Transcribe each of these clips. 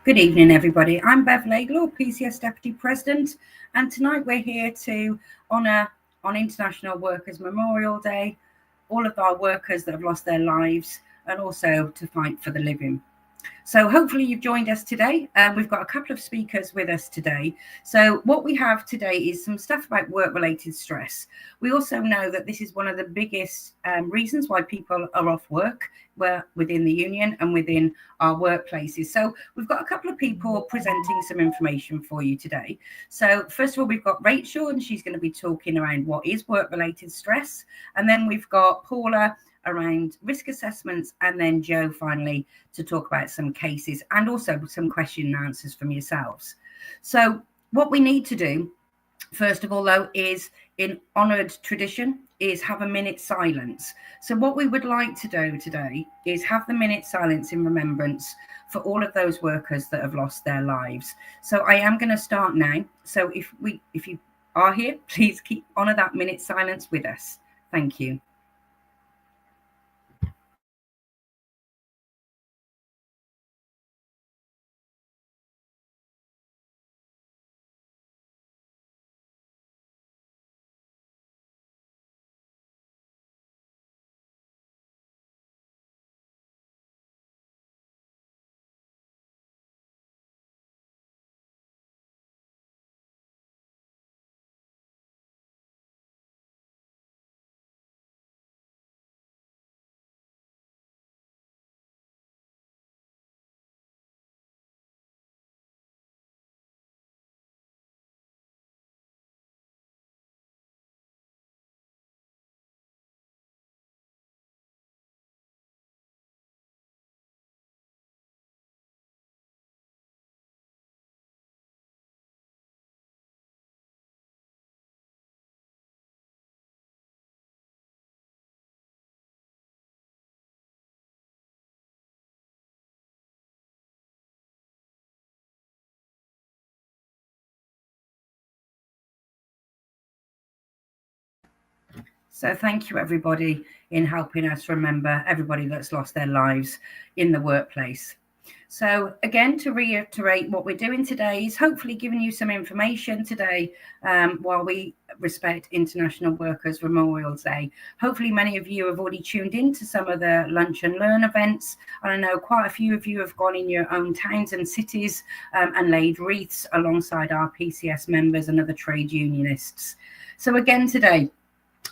Good evening, everybody. I'm Bev Laidlaw, PCS Deputy President, and tonight we're here to honour on International Workers' Memorial Day all of our workers that have lost their lives and also to fight for the living. So hopefully you've joined us today. We've got a couple of speakers with us today. So what we have today is some stuff about work-related stress. We also know that this is one of the biggest reasons why people are off work within the union and within our workplaces. So we've got a couple of people presenting some information for you today. So first of all, we've got Rachel, and she's going to be talking around what is work-related stress. And then we've got Paula around risk assessments, and then Joe finally to talk about some cases and also some question and answers from yourselves. So what we need to do first of all, though, is in honoured tradition is have a minute silence. So what we would like to do today is have the minute silence in remembrance for all of those workers that have lost their lives. So I am going to start now. So if you are here, please honour that minute silence with us. Thank you. So thank you, everybody, in helping us remember everybody that's lost their lives in the workplace. So again, to reiterate, what we're doing today is hopefully giving you some information today while we respect International Workers' Memorial Day. Hopefully many of you have already tuned in to some of the Lunch and Learn events. And I know quite a few of you have gone in your own towns and cities and laid wreaths alongside our PCS members and other trade unionists. So again, today,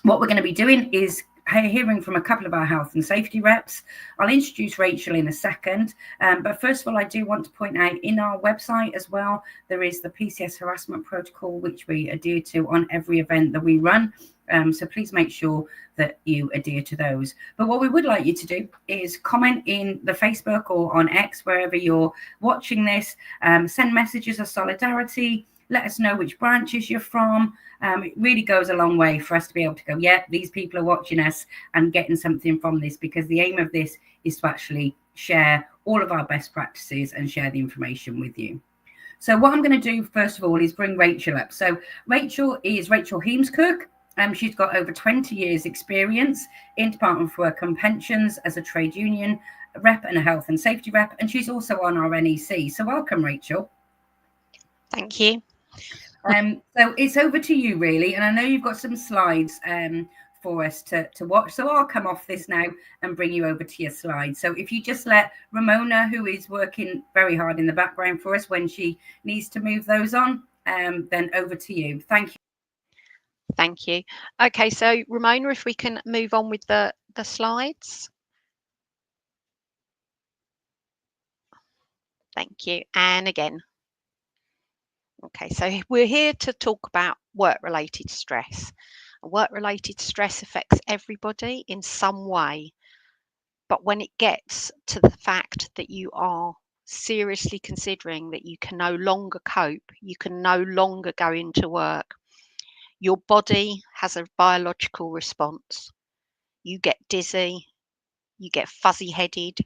what we're going to be doing is hearing from a couple of our health and safety reps. I'll introduce Rachel in a second, but first of all, I do want to point out in our website as well, there is the PCS harassment protocol, which we adhere to on every event that we run. So please make sure that you adhere to those. But what we would like you to do is comment in the Facebook or on X, wherever you're watching this, send messages of solidarity, let us know which branches you're from. It really goes a long way for us to be able to go, yeah, these people are watching us and getting something from this, because the aim of this is to actually share all of our best practices and share the information with you. So what I'm going to do first of all is bring Rachel up. So Rachel is Rachel Heemskirk. She's got over 20 years experience in Department for Work and Pensions as a trade union rep and a health and safety rep, and she's also on our NEC. So welcome, Rachel. Thank you. So it's over to you, really. And I know you've got some slides for us to watch. So I'll come off this now and bring you over to your slides. So if you just let Ramona, who is working very hard in the background for us when she needs to move those on, then over to you. Thank you. Thank you. Okay, so Ramona, if we can move on with the slides. Thank you. And again. Okay, so we're here to talk about work-related stress. Work-related stress affects everybody in some way, but when it gets to the fact that you are seriously considering that you can no longer cope, you can no longer go into work, your body has a biological response. You get dizzy, you get fuzzy-headed,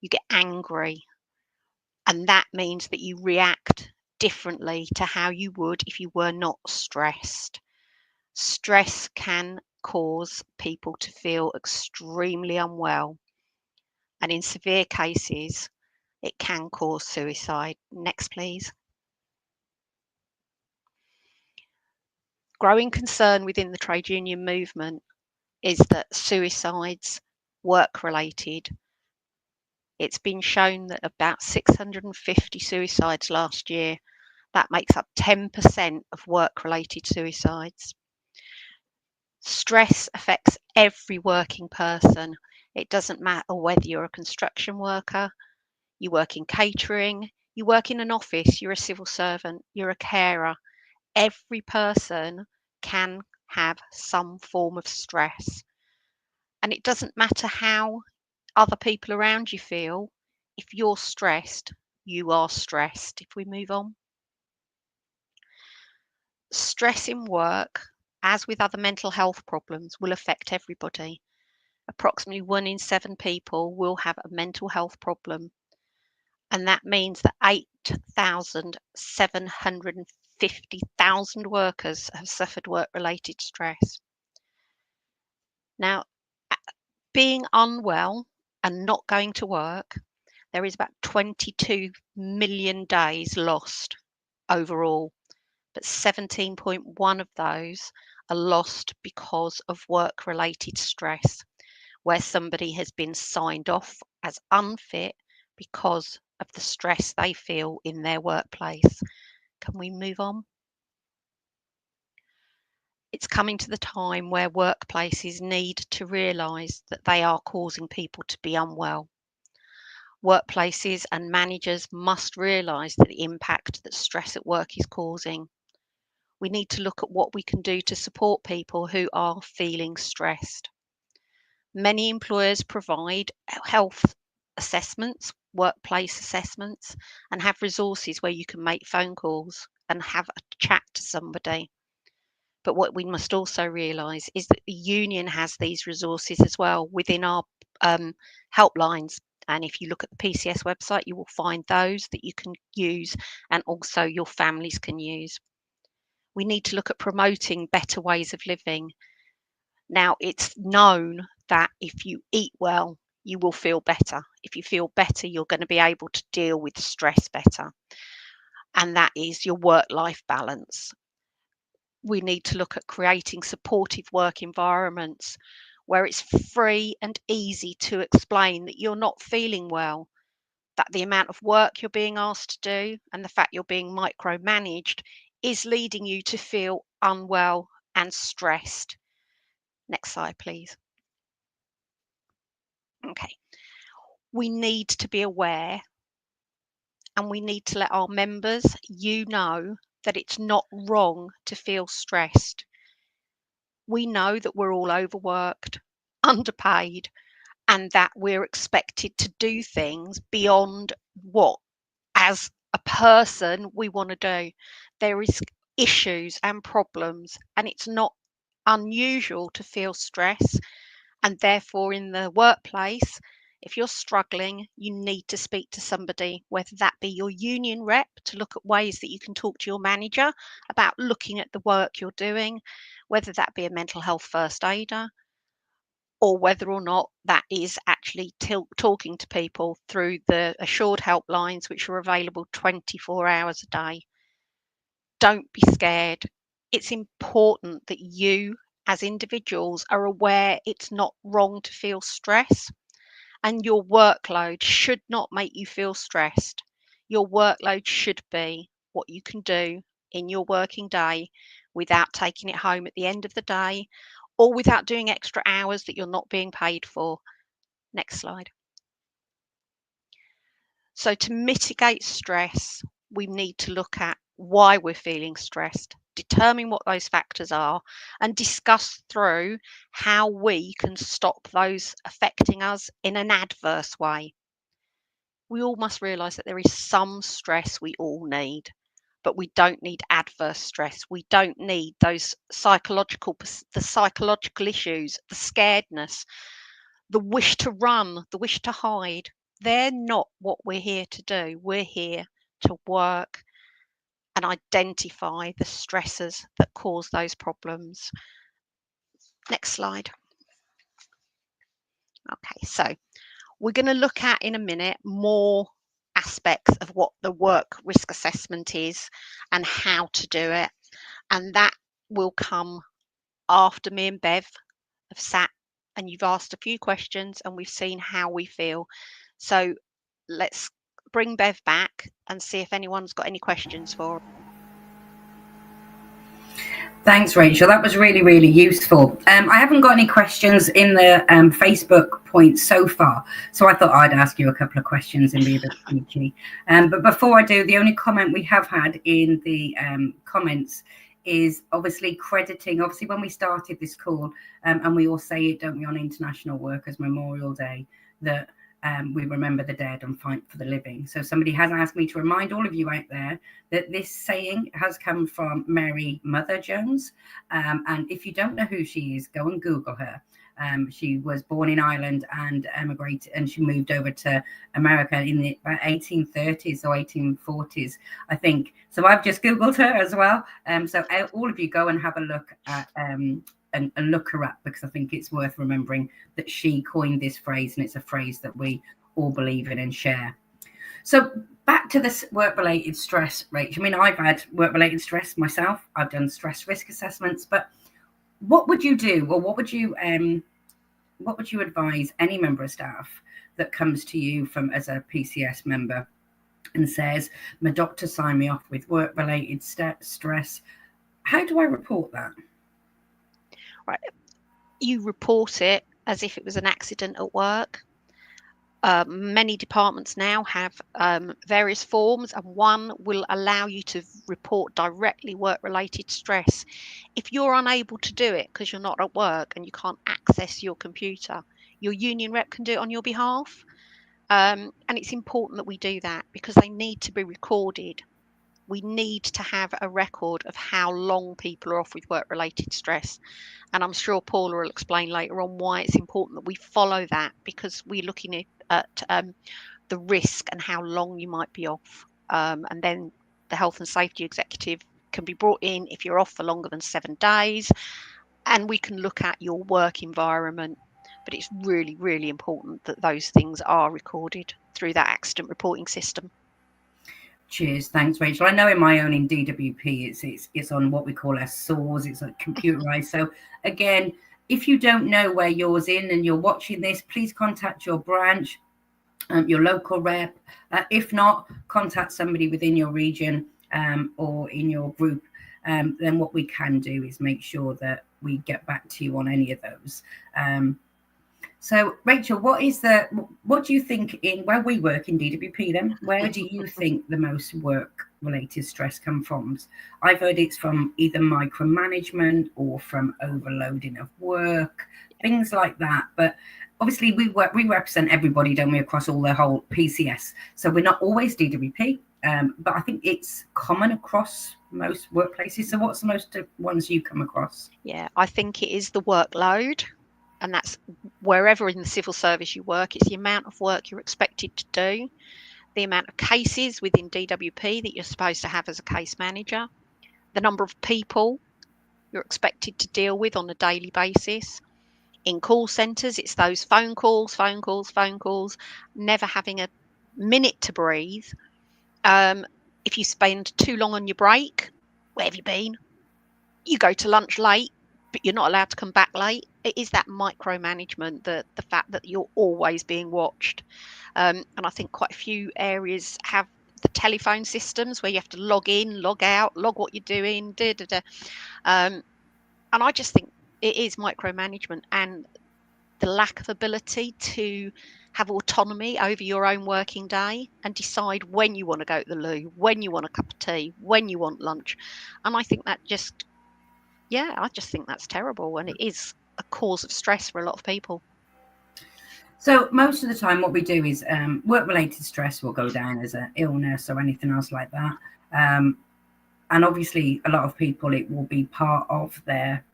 you get angry, and that means that you react differently to how you would if you were not stressed. Stress can cause people to feel extremely unwell, and in severe cases, it can cause suicide. Next, please. Growing concern within the trade union movement is that suicides, work-related, it's been shown that about 650 suicides last year, that makes up 10% of work-related suicides. Stress affects every working person. It doesn't matter whether you're a construction worker, you work in catering, you work in an office, you're a civil servant, you're a carer. Every person can have some form of stress. And it doesn't matter how other people around you feel. If you're stressed, you are stressed. If we move on. Stress in work, as with other mental health problems, will affect everybody. Approximately 1 in 7 people will have a mental health problem. And that means that 8,750,000 workers have suffered work-related stress. Now, being unwell and not going to work, there is about 22 million days lost overall, but 17.1 of those are lost because of work-related stress, where somebody has been signed off as unfit because of the stress they feel in their workplace. Can we move on? It's coming to the time where workplaces need to realise that they are causing people to be unwell. Workplaces and managers must realise the impact that stress at work is causing. We need to look at what we can do to support people who are feeling stressed. Many employers provide health assessments, workplace assessments, and have resources where you can make phone calls and have a chat to somebody. But what we must also realise is that the union has these resources as well within our helplines. And if you look at the PCS website, you will find those that you can use and also your families can use. We need to look at promoting better ways of living. Now, it's known that if you eat well, you will feel better. If you feel better, you're going to be able to deal with stress better. And that is your work-life balance. We need to look at creating supportive work environments where it's free and easy to explain that you're not feeling well, that the amount of work you're being asked to do and the fact you're being micromanaged is leading you to feel unwell and stressed. Next slide, please. Okay. We need to be aware and we need to let our members, know that it's not wrong to feel stressed. We know that we're all overworked, underpaid, and that we're expected to do things beyond what, as a person, we want to do. There is issues and problems, and it's not unusual to feel stress. And therefore, in the workplace, if you're struggling, you need to speak to somebody, whether that be your union rep to look at ways that you can talk to your manager about looking at the work you're doing, whether that be a mental health first aider, or whether or not that is actually talking to people through the assured helplines, which are available 24 hours a day. Don't be scared. It's important that you, as individuals, are aware it's not wrong to feel stress, and your workload should not make you feel stressed. Your workload should be what you can do in your working day without taking it home at the end of the day or without doing extra hours that you're not being paid for. Next slide. So to mitigate stress, we need to look at why we're feeling stressed, determine what those factors are, and discuss through how we can stop those affecting us in an adverse way. We all must realise that there is some stress we all need, but we don't need adverse stress. We don't need those psychological issues, the scaredness, the wish to run, the wish to hide. They're not what we're here to do. We're here to work and identify the stressors that cause those problems. Next slide. Okay, so we're going to look at in a minute more aspects of what the work risk assessment is and how to do it. And that will come after me and Bev have sat and you've asked a few questions and we've seen how we feel. So let's bring Bev back and see if anyone's got any questions for her. Thanks, Rachel. That was really, really useful. I haven't got any questions in the Facebook points so far, so I thought I'd ask you a couple of questions and be a bit cheeky. But before I do, the only comment we have had in the comments is obviously crediting, obviously when we started this call, and we all say it, don't we, on International Workers' Memorial Day, that we remember the dead and fight for the living. So somebody has asked me to remind all of you out there that this saying has come from Mary Mother Jones. And if you don't know who she is, go and Google her. She was born in Ireland and emigrated, and she moved over to America in the 1830s or 1840s, I think. So I've just Googled her as well. So all of you go and have a look at and look her up, because I think it's worth remembering that she coined this phrase, and it's a phrase that we all believe in and share. So back to this work-related stress, Rach. I mean, I've had work-related stress myself. I've done stress risk assessments, but what would you do, or what would you advise any member of staff that comes to you from as a PCS member and says, my doctor signed me off with work-related stress? How do I report that? Right, you report it as if it was an accident at work. Many departments now have various forms, and one will allow you to report directly work-related stress. If you're unable to do it because you're not at work and you can't access your computer, your union rep can do it on your behalf. And it's important that we do that because they need to be recorded. We need to have a record of how long people are off with work-related stress. And I'm sure Paula will explain later on why it's important that we follow that, because we're looking at the risk and how long you might be off. And then the health and safety executive can be brought in if you're off for longer than 7 days, and we can look at your work environment. But it's really, really important that those things are recorded through that accident reporting system. Cheers. Thanks, Rachel. I know in my own in DWP, it's on what we call SOARs. It's like computerized. So again, if you don't know where yours in and you're watching this, please contact your branch, your local rep. If not, contact somebody within your region or in your group. Then what we can do is make sure that we get back to you on any of those. So, Rachel, what do you think in where we work in DWP then? Where do you think the most work-related stress comes from? I've heard it's from either micromanagement or from overloading of work, things like that. But obviously, we represent everybody, don't we, across all the whole PCS. So we're not always DWP, but I think it's common across most workplaces. So what's the most ones you come across? Yeah, I think it is the workload. And that's wherever in the civil service you work. It's the amount of work you're expected to do, the amount of cases within DWP that you're supposed to have as a case manager, the number of people you're expected to deal with on a daily basis. In call centres, it's those phone calls, never having a minute to breathe. If you spend too long on your break, where have you been? You go to lunch late, but you're not allowed to come back late. It is that micromanagement, the fact that you're always being watched. And I think quite a few areas have the telephone systems where you have to log in, log out, log what you're doing, and I just think it is micromanagement and the lack of ability to have autonomy over your own working day and decide when you want to go to the loo, when you want a cup of tea, when you want lunch. And I think that I just think that's terrible, and it is a cause of stress for a lot of people. So most of the time what we do is work-related stress will go down as an illness or anything else like that. And obviously a lot of people, it will be part of their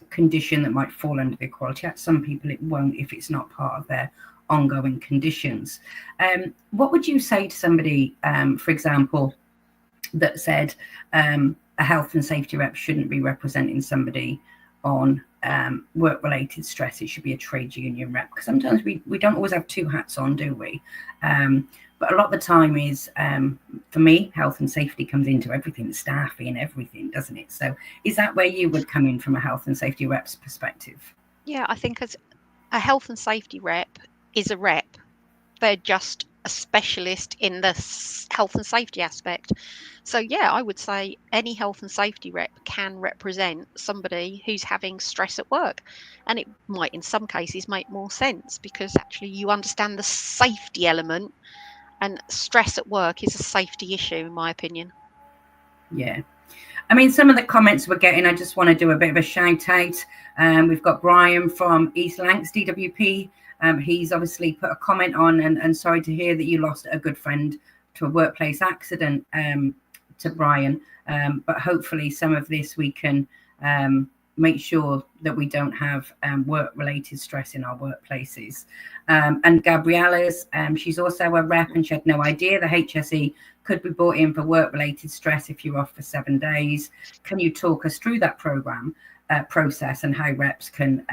condition that might fall under the Equality Act. Some people it won't if it's not part of their ongoing conditions. What would you say to somebody, for example, that said a health and safety rep shouldn't be representing somebody on work-related stress, it should be a trade union rep, because sometimes we don't always have two hats on, do we? But a lot of the time is, for me, health and safety comes into everything, staffing, everything, doesn't it? So is that where you would come in from a health and safety rep's perspective? Yeah, I think as a health and safety rep is a rep. They're just a specialist in the health and safety aspect. So yeah, I would say any health and safety rep can represent somebody who's having stress at work. And it might in some cases make more sense because actually you understand the safety element, and stress at work is a safety issue in my opinion. Yeah. I mean, some of the comments we're getting, I just want to do a bit of a shout out. We've got Brian from East Lancs DWP. He's obviously put a comment on, and sorry to hear that you lost a good friend to a workplace accident, to Brian. But hopefully some of this we can make sure that we don't have work-related stress in our workplaces. And Gabriella's, she's also a rep, and she had no idea the HSE could be brought in for work-related stress if you're off for 7 days. Can you talk us through that program process and how reps can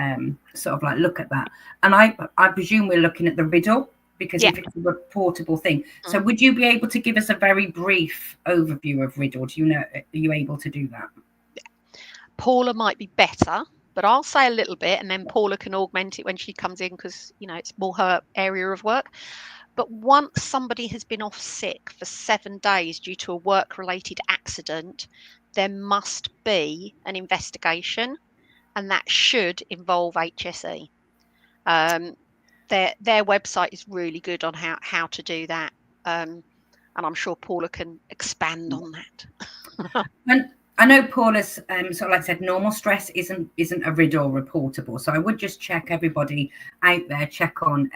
sort of like look at that? And I presume we're looking at the riddle, because if it's a reportable thing. So would you be able to give us a very brief overview of riddle? Do you know, are you able to do that? Paula might be better, but I'll say a little bit and then Paula can augment it when she comes in, because you know it's more her area of work. But once somebody has been off sick for 7 days due to a work-related accident, there must be an investigation, and that should involve HSE. Their website is really good on how to do that, and I'm sure Paula can expand on that. And I know Paula's sort of like I said, normal stress isn't a riddle reportable, so I would just check everybody out there, check on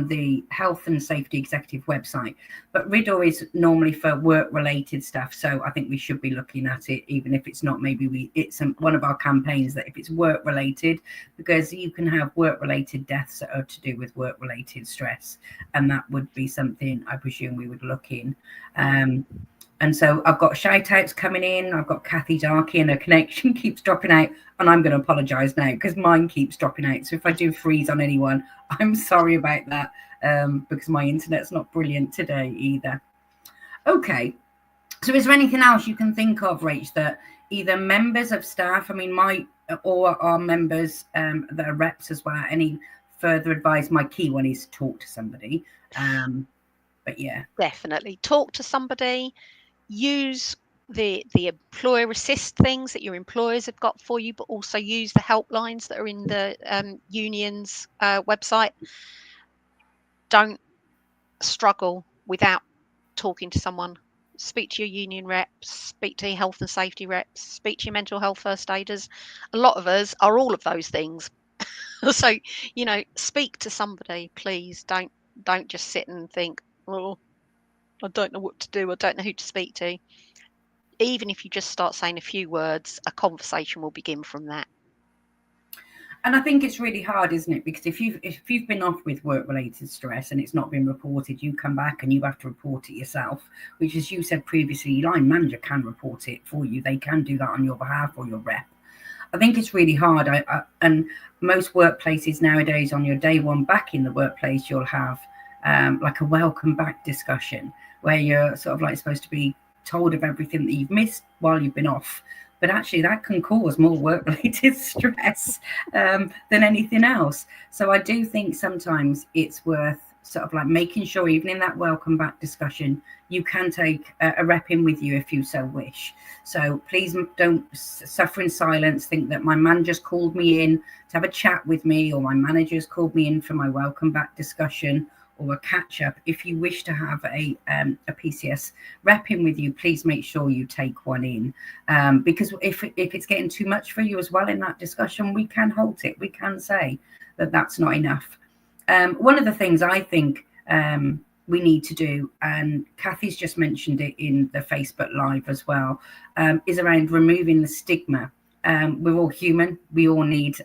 the health and safety executive website. But riddle is normally for work related stuff, so I think we should be looking at it, even if it's not, maybe it's one of our campaigns that if it's work related, because you can have work related deaths that are to do with work related stress, and that would be something I presume we would look in. And so I've got shout outs coming in. I've got Kathy Darkey, and her connection keeps dropping out. And I'm going to apologise now because mine keeps dropping out. So if I do freeze on anyone, I'm sorry about that, because my internet's not brilliant today either. Okay. So is there anything else you can think of, Rach, that either members of staff, or our members that are reps as well, any further advice? My key one is talk to somebody. But yeah. Definitely. Talk to somebody. Use the employer assist things that your employers have got for you, but also use the helplines that are in the union's website. Don't struggle without talking to someone. Speak to your union reps, speak to your health and safety reps, speak to your mental health first aiders. A lot of us are all of those things. So, you know, speak to somebody, please. Don't just sit and think, oh, I don't know what to do, I don't know who to speak to. Even if you just start saying a few words, a conversation will begin from that. And I think it's really hard, isn't it? Because if you've been off with work-related stress and it's not been reported, you come back and you have to report it yourself, which, as you said previously, your line manager can report it for you. They can do that on your behalf, or your rep. I think it's really hard. And most workplaces nowadays, on your day one back in the workplace, you'll have like a welcome back discussion where you're sort of like supposed to be told of everything that you've missed while you've been off. But actually that can cause more work-related stress than anything else. So I do think sometimes it's worth sort of like making sure, even in that welcome back discussion, you can take a rep in with you if you so wish. So please don't suffer in silence, think that my manager's called me in to have a chat with me, or my manager's called me in for my welcome back discussion or a catch up. If you wish to have a PCS rep in with you, please make sure you take one in, because if it's getting too much for you as well in that discussion, we can halt it. We can say that that's not enough. One of the things I think we need to do, and Kathy's just mentioned it in the Facebook Live as well, is around removing the stigma. We're all human. We all need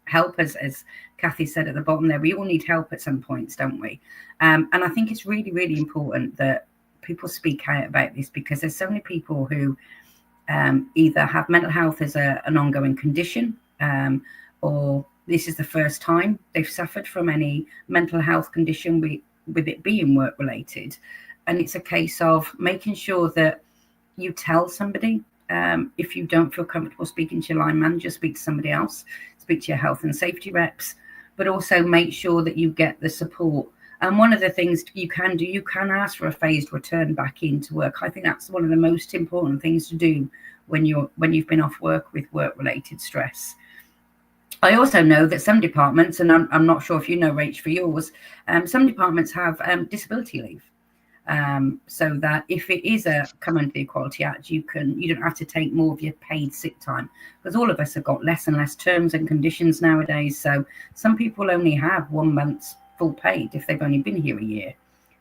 help, as Kathy said at the bottom there. We all need help at some points, don't we? And I think it's really, really important that people speak out about this, because there's so many people who either have mental health as an ongoing condition, or this is the first time they've suffered from any mental health condition with it being work related. And it's a case of making sure that you tell somebody. If you don't feel comfortable speaking to your line manager, speak to somebody else, speak to your health and safety reps, but also make sure that you get the support. And one of the things you can do, you can ask for a phased return back into work. I think that's one of the most important things to do when you've been off work with work-related stress. I also know that some departments, and I'm not sure if you know, Rach, for yours, some departments have disability leave. So that if it is come under the Equality Act, you don't have to take more of your paid sick time, because all of us have got less and less terms and conditions nowadays. So some people only have 1 month's full paid if they've only been here a year.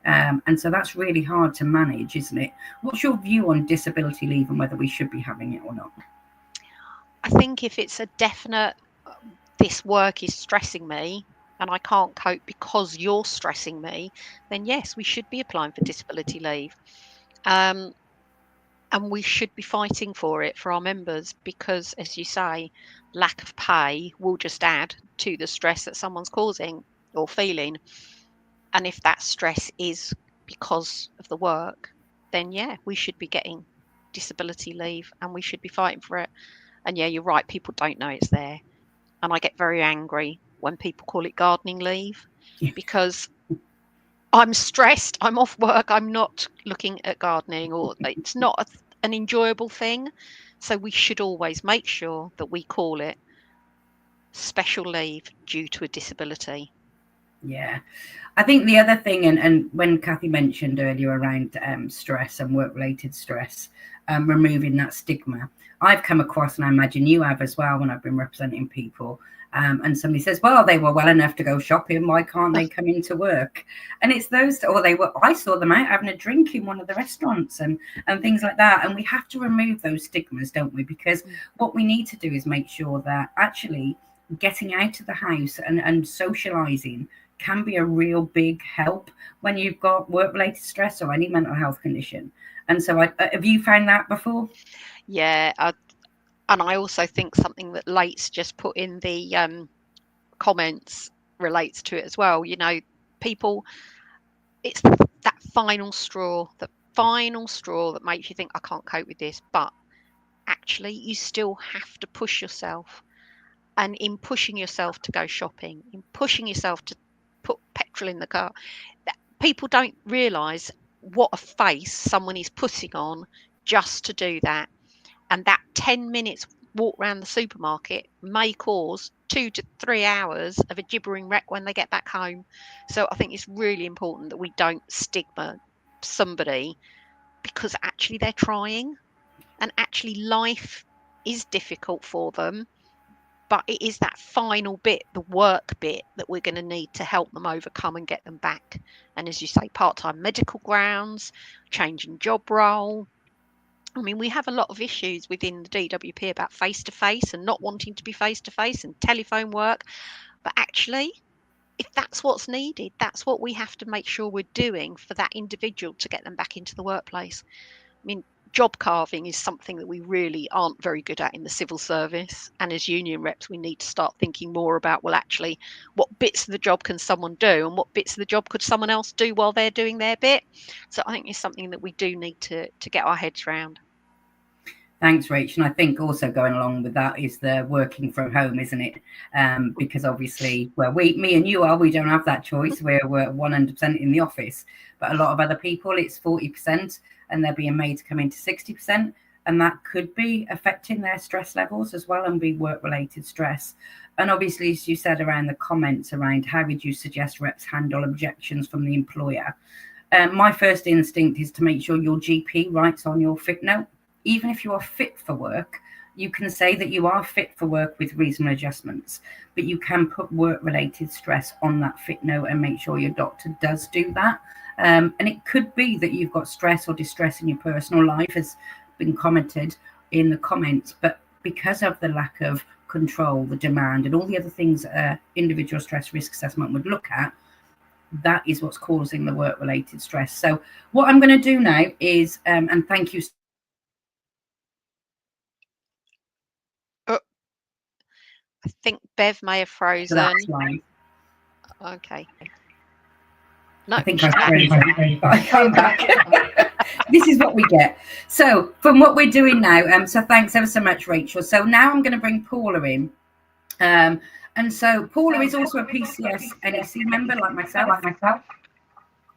And so that's really hard to manage, isn't it? What's your view on disability leave and whether we should be having it or not? I think if it's a definite, this work is stressing me and I can't cope because you're stressing me, then yes, we should be applying for disability leave. And we should be fighting for it for our members, because, as you say, lack of pay will just add to the stress that someone's causing or feeling. And if that stress is because of the work, then yeah, we should be getting disability leave and we should be fighting for it. And yeah, you're right, people don't know it's there. And I get very angry when people call it gardening leave, because I'm stressed, I'm off work, I'm not looking at gardening, or it's not an enjoyable thing. So we should always make sure that we call it special leave due to a disability. Yeah, I think the other thing, and when Kathy mentioned earlier around stress and work-related stress, removing that stigma, I've come across, and I imagine you have as well, when I've been representing people, and somebody says, well, they were well enough to go shopping, why can't they come into work? And it's those, or I saw them out having a drink in one of the restaurants and things like that. And we have to remove those stigmas, don't we? Because what we need to do is make sure that actually getting out of the house and socializing can be a real big help when you've got work-related stress or any mental health condition. And so have you found that before? Yeah, and I also think something that Late's just put in the comments relates to it as well. You know, people, it's that final straw that makes you think, I can't cope with this. But actually, you still have to push yourself. And in pushing yourself to go shopping, in pushing yourself to put petrol in the car, people don't realise what a face someone is putting on just to do that. And that 10 minutes walk around the supermarket may cause 2 to 3 hours of a gibbering wreck when they get back home. So I think it's really important that we don't stigma somebody, because actually they're trying, and actually life is difficult for them. But it is that final bit, the work bit, that we're going to need to help them overcome and get them back. And as you say, part-time medical grounds, changing job role. I mean, we have a lot of issues within the DWP about face-to-face and not wanting to be face-to-face and telephone work. But actually, if that's what's needed, that's what we have to make sure we're doing for that individual to get them back into the workplace. I mean, job carving is something that we really aren't very good at in the civil service. And as union reps, we need to start thinking more about, well, actually, what bits of the job can someone do and what bits of the job could someone else do while they're doing their bit? So I think it's something that we do need to get our heads around. Thanks, Rach. And I think also going along with that is the working from home, isn't it? Because obviously, well, me and you we don't have that choice. We're 100% in the office, but a lot of other people, it's 40%, and they're being made to come into 60%. And that could be affecting their stress levels as well, and be work-related stress. And obviously, as you said around the comments around how would you suggest reps handle objections from the employer? My first instinct is to make sure your GP writes on your fit note. Even if you are fit for work, you can say that you are fit for work with reasonable adjustments, but you can put work-related stress on that fit note and make sure your doctor does do that. And it could be that you've got stress or distress in your personal life, has been commented in the comments, but because of the lack of control, the demand, and all the other things individual stress risk assessment would look at, that is what's causing the work-related stress. So what I'm going to do now is, and thank you I think Bev may have to frozen. that slide. Okay. No, I think I frozen, but I came back. This is what we get. So from what we're doing now, so thanks ever so much, Rachel. So now I'm going to bring Paula in. And so Paula is also a PCS NEC member like myself.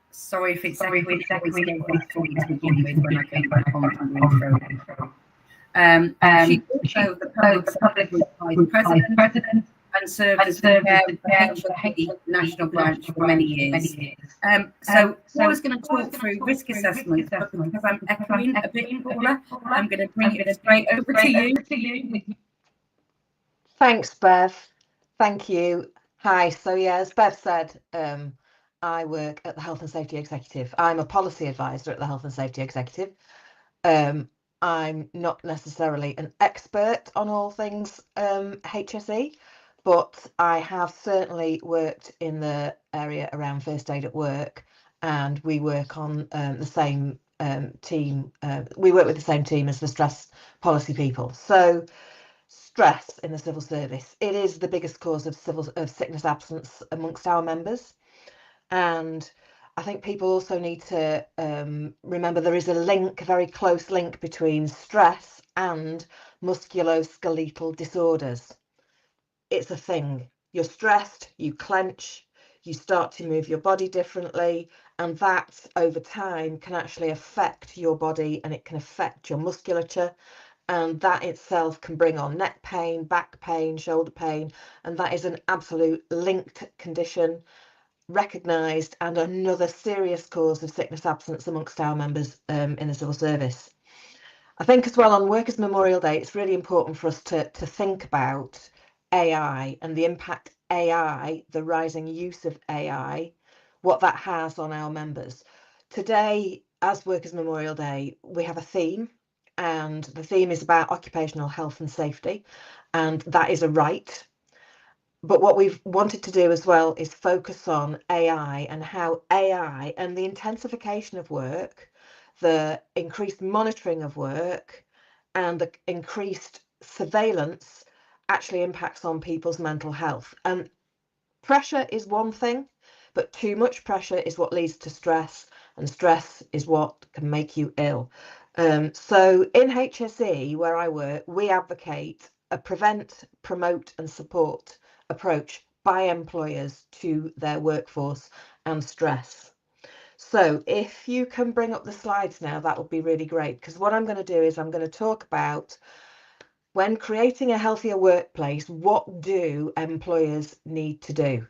Sorry if it's echoing to begin with when I get my confidence through. She's also the public vice president and served as the chair of the HSE National Branch for many years. So Paula's going to talk through risk assessment, but because I'm echoing a bit, Paula, I'm going to bring it straight over to you. Thanks, Bev. Thank you. Hi. So yeah, as Bev said, I work at the Health and Safety Executive. I'm a policy advisor at the Health and Safety Executive. I'm not necessarily an expert on all things HSE, but I have certainly worked in the area around first aid at work, and we work on the same team. We work with the same team as the stress policy people. So stress in the civil service, it is the biggest cause of sickness absence amongst our members. And I think people also need to remember there is a very close link between stress and musculoskeletal disorders. It's a thing. You're stressed, you clench, you start to move your body differently, and that over time can actually affect your body, and it can affect your musculature, and that itself can bring on neck pain, back pain, shoulder pain, and that is an absolute linked condition, recognised, and another serious cause of sickness absence amongst our members in the civil service. I think as well on Workers' Memorial Day, it's really important for us to think about AI and the impact AI, the rising use of AI, what that has on our members. Today, as Workers' Memorial Day, we have a theme, and the theme is about occupational health and safety, and that is a right. But what we've wanted to do as well is focus on AI and how AI and the intensification of work, the increased monitoring of work, and the increased surveillance actually impacts on people's mental health. And pressure is one thing, but too much pressure is what leads to stress, and stress is what can make you ill. So in HSE, where I work, we advocate a prevent, promote and support approach by employers to their workforce and stress. So if you can bring up the slides now, that would be really great, because what I'm going to do is I'm going to talk about when creating a healthier workplace, what do employers need to do?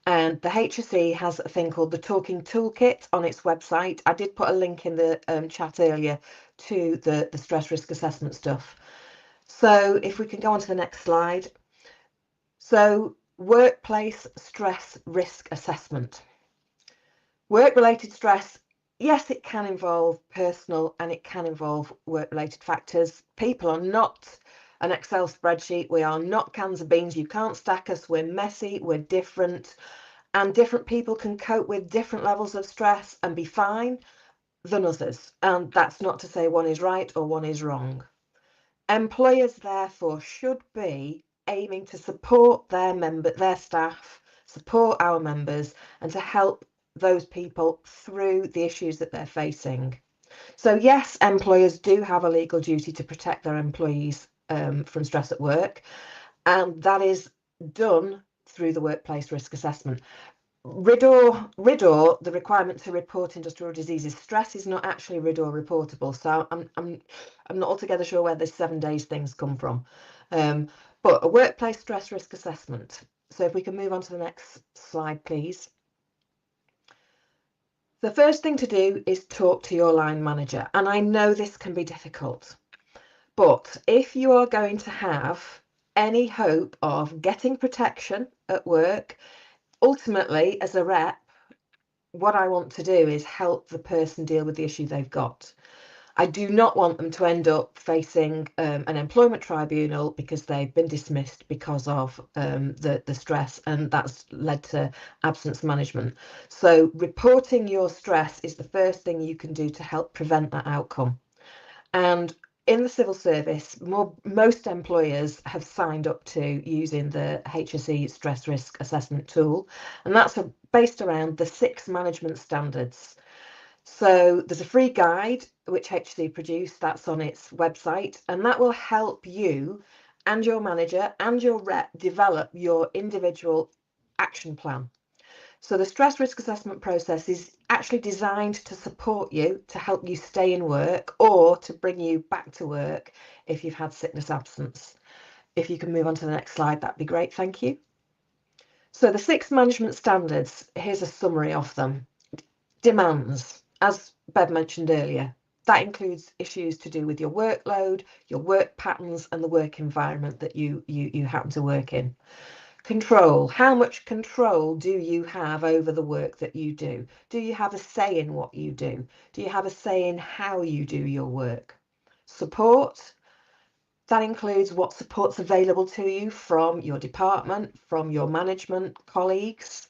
And the HSE has a thing called the Talking Toolkit on its website. I did put a link in the chat earlier to the stress risk assessment stuff. So if we can go on to the next slide. So workplace stress risk assessment. Work-related stress, yes, it can involve personal and it can involve work-related factors. People are not an Excel spreadsheet. We are not cans of beans. You can't stack us. We're messy, we're different, and different people can cope with different levels of stress and be fine than others. And that's not to say one is right or one is wrong. Employers, therefore, should be aiming to support their staff, support our members, and to help those people through the issues that they're facing. So yes, employers do have a legal duty to protect their employees from stress at work, and that is done through the workplace risk assessment. RIDDOR, the requirement to report industrial diseases, stress is not actually RIDDOR reportable, so I'm not altogether sure where this 7 days things come from. But a workplace stress risk assessment. So if we can move on to the next slide, please. The first thing to do is talk to your line manager, and I know this can be difficult, but if you are going to have any hope of getting protection at work, ultimately, as a rep, what I want to do is help the person deal with the issue they've got. I do not want them to end up facing an employment tribunal because they've been dismissed because of the stress, and that's led to absence management. So reporting your stress is the first thing you can do to help prevent that outcome. And in the civil service, most employers have signed up to using the HSE stress risk assessment tool, and that's based around the 6 management standards. So there's a free guide which HSE produced, that's on its website, and that will help you and your manager and your rep develop your individual action plan. So the stress risk assessment process is actually designed to support you, to help you stay in work or to bring you back to work if you've had sickness absence. If you can move on to the next slide, that'd be great, thank you. So the 6 management standards, here's a summary of them. Demands, as Bev mentioned earlier, that includes issues to do with your workload, your work patterns and the work environment that you happen to work in. Control, how much control do you have over the work that you do? Do you have a say in what you do? Do you have a say in how you do your work? Support, that includes what support's available to you from your department, from your management colleagues.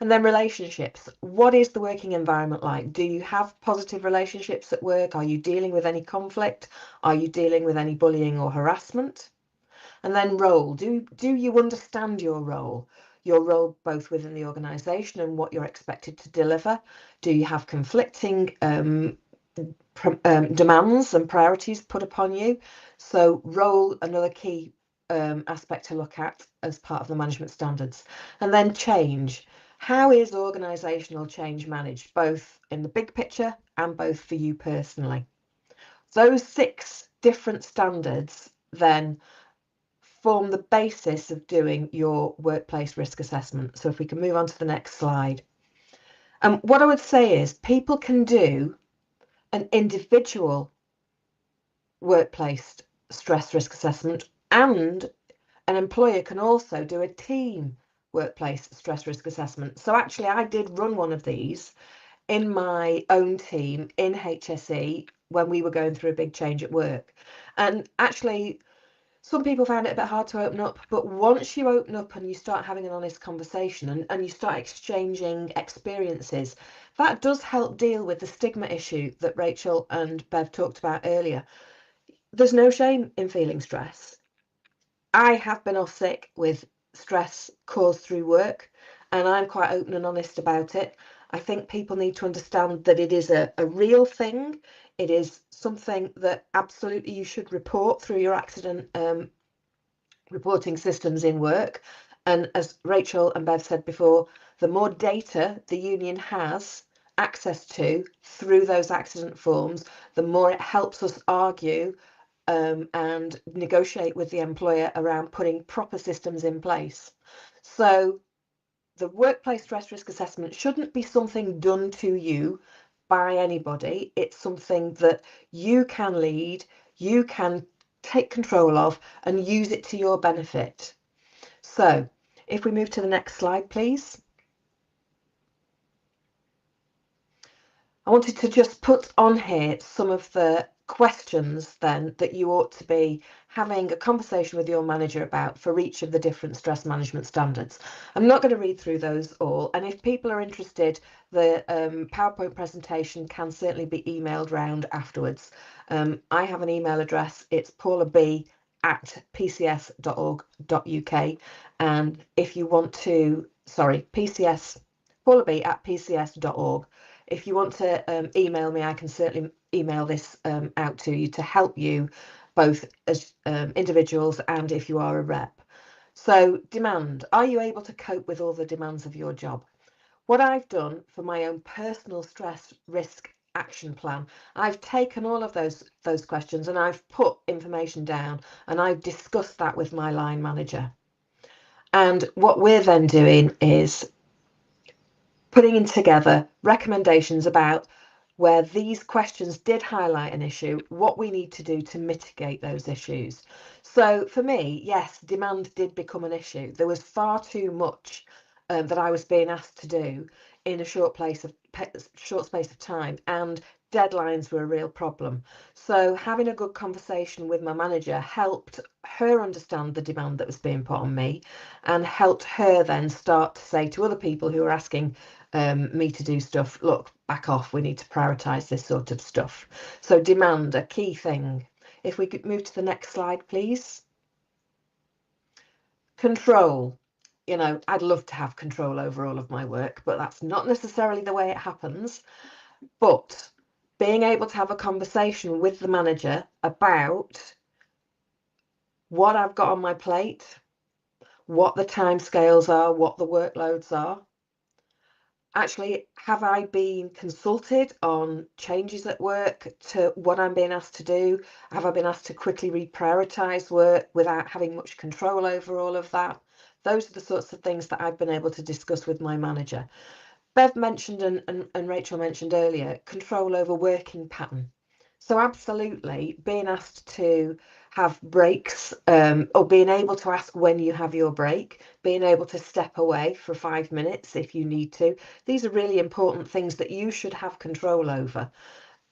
And then relationships, what is the working environment like? Do you have positive relationships at work? Are you dealing with any conflict? Are you dealing with any bullying or harassment? And then role, do you understand your role both within the organisation and what you're expected to deliver? Do you have conflicting demands and priorities put upon you? So role, another key aspect to look at as part of the management standards. And then change, how is organisational change managed, both in the big picture and both for you personally? Those 6 different standards then form the basis of doing your workplace risk assessment. So if we can move on to the next slide. What I would say is people can do an individual workplace stress risk assessment, and an employer can also do a team workplace stress risk assessment. So actually I did run one of these in my own team in HSE when we were going through a big change at work. And actually some people found it a bit hard to open up, but once you open up and you start having an honest conversation and you start exchanging experiences, that does help deal with the stigma issue that Rachel and Bev talked about earlier. There's no shame in feeling stress. I have been off sick with stress caused through work, and I'm quite open and honest about it. I think people need to understand that it is a real thing. It is something that absolutely you should report through your accident reporting systems in work. And as Rachel and Bev said before, the more data the union has access to through those accident forms, the more it helps us argue and negotiate with the employer around putting proper systems in place. So the workplace stress risk assessment shouldn't be something done to you by anybody. It's something that you can lead, you can take control of and use it to your benefit. So if we move to the next slide, please. I wanted to just put on here some of the questions then that you ought to be having a conversation with your manager about for each of the different stress management standards. I'm not going to read through those all, and if people are interested, the PowerPoint presentation can certainly be emailed round afterwards. I have an email address, it's paulab@pcs.org.uk, and if you want to, paulab@pcs.org. If you want to email me, I can certainly email this out to you to help you both as individuals and if you are a rep. So demand, are you able to cope with all the demands of your job? What I've done for my own personal stress risk action plan, I've taken all of those questions and I've put information down and I've discussed that with my line manager. And what we're then doing is putting together recommendations about where these questions did highlight an issue, what we need to do to mitigate those issues. So for me, yes, demand did become an issue. There was far too much that I was being asked to do in a short space of time, and deadlines were a real problem. So having a good conversation with my manager helped her understand the demand that was being put on me and helped her then start to say to other people who were asking me to do stuff, look, back off, we need to prioritize this sort of stuff. So demand, a key thing. If we could move to the next slide, please. Control. You know, I'd love to have control over all of my work, but that's not necessarily the way it happens. But being able to have a conversation with the manager about what I've got on my plate, what the timescales are, what the workloads are. Actually, have I been consulted on changes at work to what I'm being asked to do? Have I been asked to quickly reprioritize work without having much control over all of that? Those are the sorts of things that I've been able to discuss with my manager. Bev mentioned and Rachel mentioned earlier, control over working pattern. So absolutely being asked to have breaks, or being able to ask when you have your break, being able to step away for 5 minutes if you need to. These are really important things that you should have control over.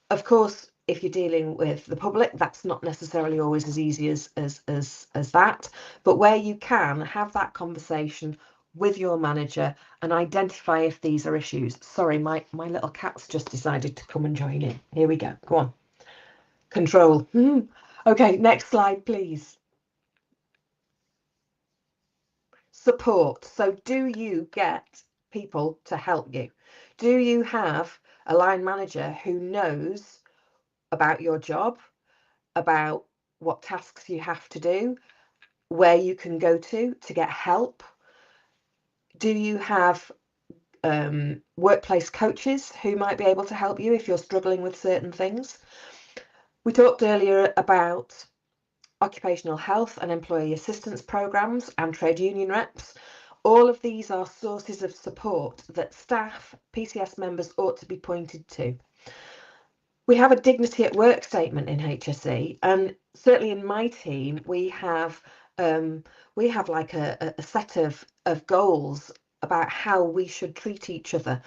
Of course, if you're dealing with the public, that's not necessarily always as easy as that. But where you can, have that conversation with your manager and identify if these are issues. Sorry, my little cat's just decided to come and join in. Here we go. Go on. Control. Okay, next slide, please. Support. So do you get people to help you? Do you have a line manager who knows about your job, about what tasks you have to do, where you can go to get help? Do you have workplace coaches who might be able to help you if you're struggling with certain things? We talked earlier about occupational health and employee assistance programs and trade union reps. All of these are sources of support that staff, PCS members ought to be pointed to. We have a dignity at work statement in HSE, and certainly in my team we have like a set of goals about how we should treat each other.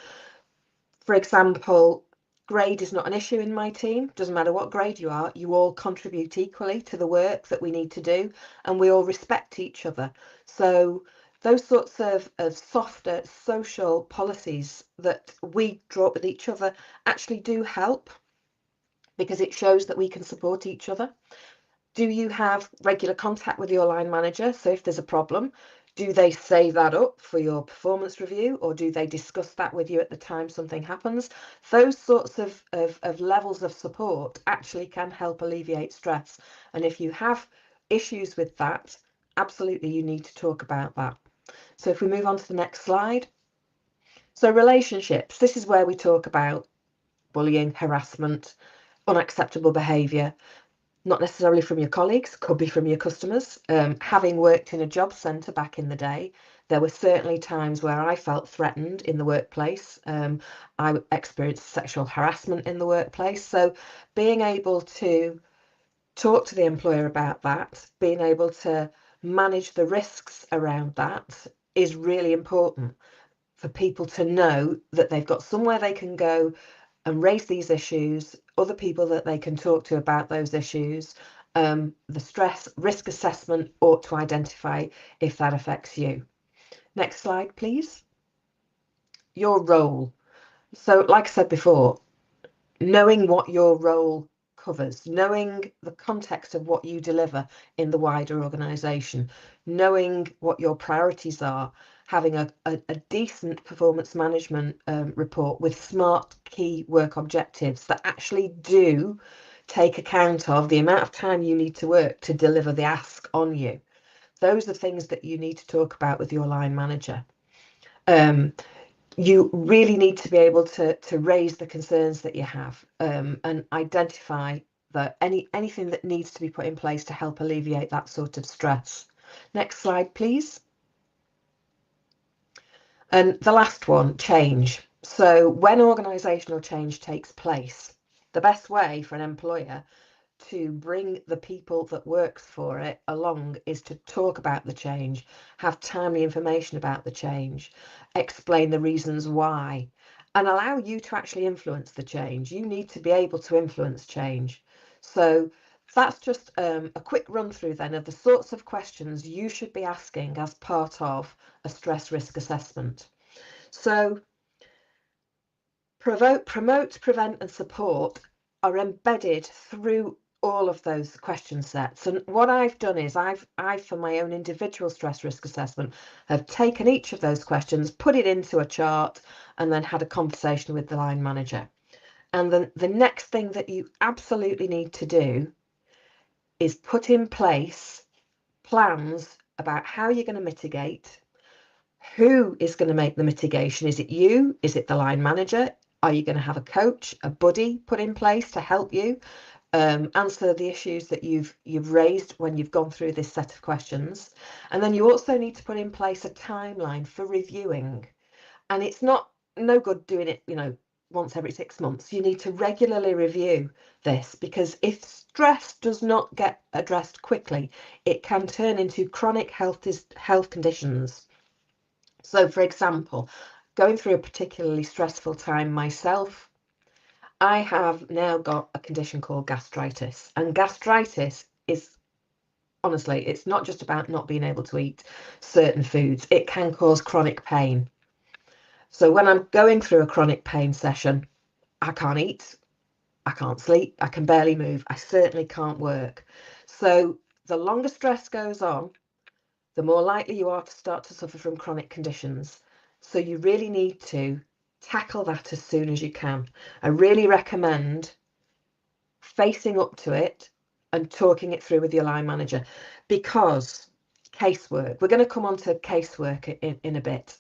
For example, grade is not an issue in my team. Doesn't matter what grade you are, you all contribute equally to the work that we need to do, and we all respect each other. So those sorts of softer social policies that we draw up with each other actually do help, because it shows that we can support each other. Do you have regular contact with your line manager? So if there's a problem, do they say that up for your performance review, or do they discuss that with you at the time something happens? Those sorts of levels of support actually can help alleviate stress. And if you have issues with that, absolutely you need to talk about that. So if we move on to the next slide. So relationships, this is where we talk about bullying, harassment, unacceptable behaviour. Not necessarily from your colleagues, could be from your customers. Having worked in a job centre back in the day, there were certainly times where I felt threatened in the workplace. I experienced sexual harassment in the workplace. So being able to talk to the employer about that, being able to manage the risks around that is really important for people to know that they've got somewhere they can go and raise these issues, other people that they can talk to about those issues. The stress risk assessment ought to identify if that affects you. Next slide, please. Your role. So like I said before, knowing what your role covers, knowing the context of what you deliver in the wider organisation, knowing what your priorities are, having a decent performance management report with smart key work objectives that actually do take account of the amount of time you need to work to deliver the ask on you. Those are things that you need to talk about with your line manager. You really need to be able to raise the concerns that you have, and identify that anything that needs to be put in place to help alleviate that sort of stress. Next slide, please. And the last one, change. So when organisational change takes place, the best way for an employer to bring the people that works for it along is to talk about the change, have timely information about the change, explain the reasons why, and allow you to actually influence the change. You need to be able to influence change. So that's just a quick run through then of the sorts of questions you should be asking as part of a stress risk assessment. So promote, prevent and support are embedded through all of those question sets. And what I've done is I've for my own individual stress risk assessment, have taken each of those questions, put it into a chart, and then had a conversation with the line manager. And then the next thing that you absolutely need to do is put in place plans about how you're going to mitigate. Who is going to make the mitigation? Is it you? Is it the line manager? Are you going to have a coach, a buddy put in place to help you answer the issues that you've raised when you've gone through this set of questions? And then you also need to put in place a timeline for reviewing. And it's no good doing it, once every 6 months. You need to regularly review this, because if stress does not get addressed quickly, it can turn into chronic health conditions. So, for example, going through a particularly stressful time myself, I have now got a condition called gastritis. And gastritis is, honestly, it's not just about not being able to eat certain foods. It can cause chronic pain. So when I'm going through a chronic pain session, I can't eat, I can't sleep, I can barely move, I certainly can't work. So the longer stress goes on, the more likely you are to start to suffer from chronic conditions. So you really need to tackle that as soon as you can. I really recommend facing up to it and talking it through with your line manager, because casework, we're going to come on to casework in a bit.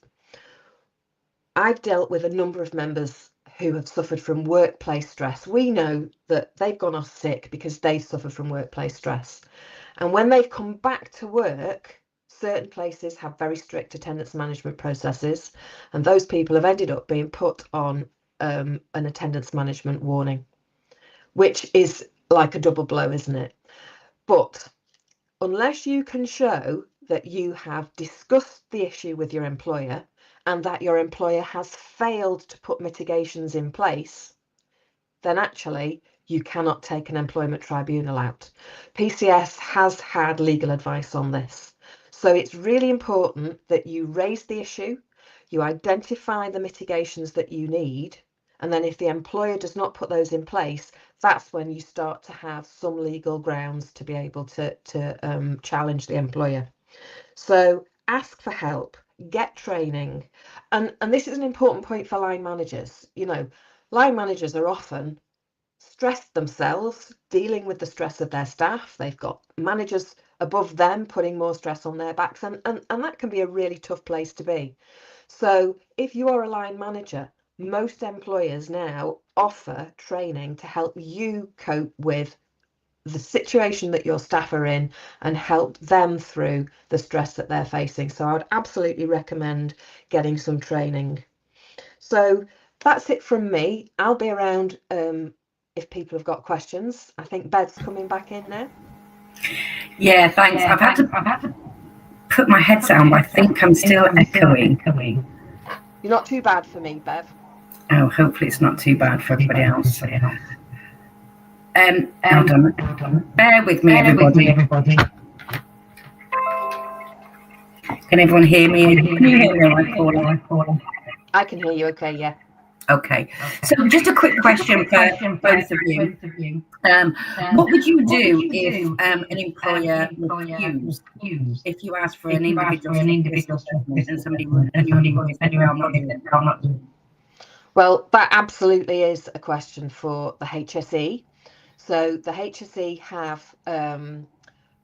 I've dealt with a number of members who have suffered from workplace stress. We know that they've gone off sick because they suffer from workplace stress. And when they've come back to work, certain places have very strict attendance management processes, and those people have ended up being put on an attendance management warning, which is like a double blow, isn't it? But unless you can show that you have discussed the issue with your employer and that your employer has failed to put mitigations in place, then actually you cannot take an employment tribunal out. PCS has had legal advice on this. So it's really important that you raise the issue, you identify the mitigations that you need, and then if the employer does not put those in place, that's when you start to have some legal grounds to be able to challenge the employer. So ask for help, get training. And this is an important point for line managers. Line managers are often stressed themselves, dealing with the stress of their staff. They've got managers above them putting more stress on their backs, and that can be a really tough place to be. So if you are a line manager, most employers now offer training to help you cope with the situation that your staff are in and help them through the stress that they're facing. So I would absolutely recommend getting some training. So that's it from me. I'll be around if people have got questions. I think Bev's coming back in now. Yeah, thanks. I've had to put my headset on, but I think I'm still echoing. You're not too bad for me, Bev. Oh, hopefully it's not too bad for everybody else. Hold on. Bear with me, everybody. Can everyone hear me? Can you hear me? I can hear you. Okay, yeah. Okay. So just a quick question for both of you. What would you do if an employer refused? If you asked for an individual assessment and somebody would, and your employer said, "No, I'm not doing it, I'm not doing it." Well, that absolutely is a question for the HSE. So the HSE have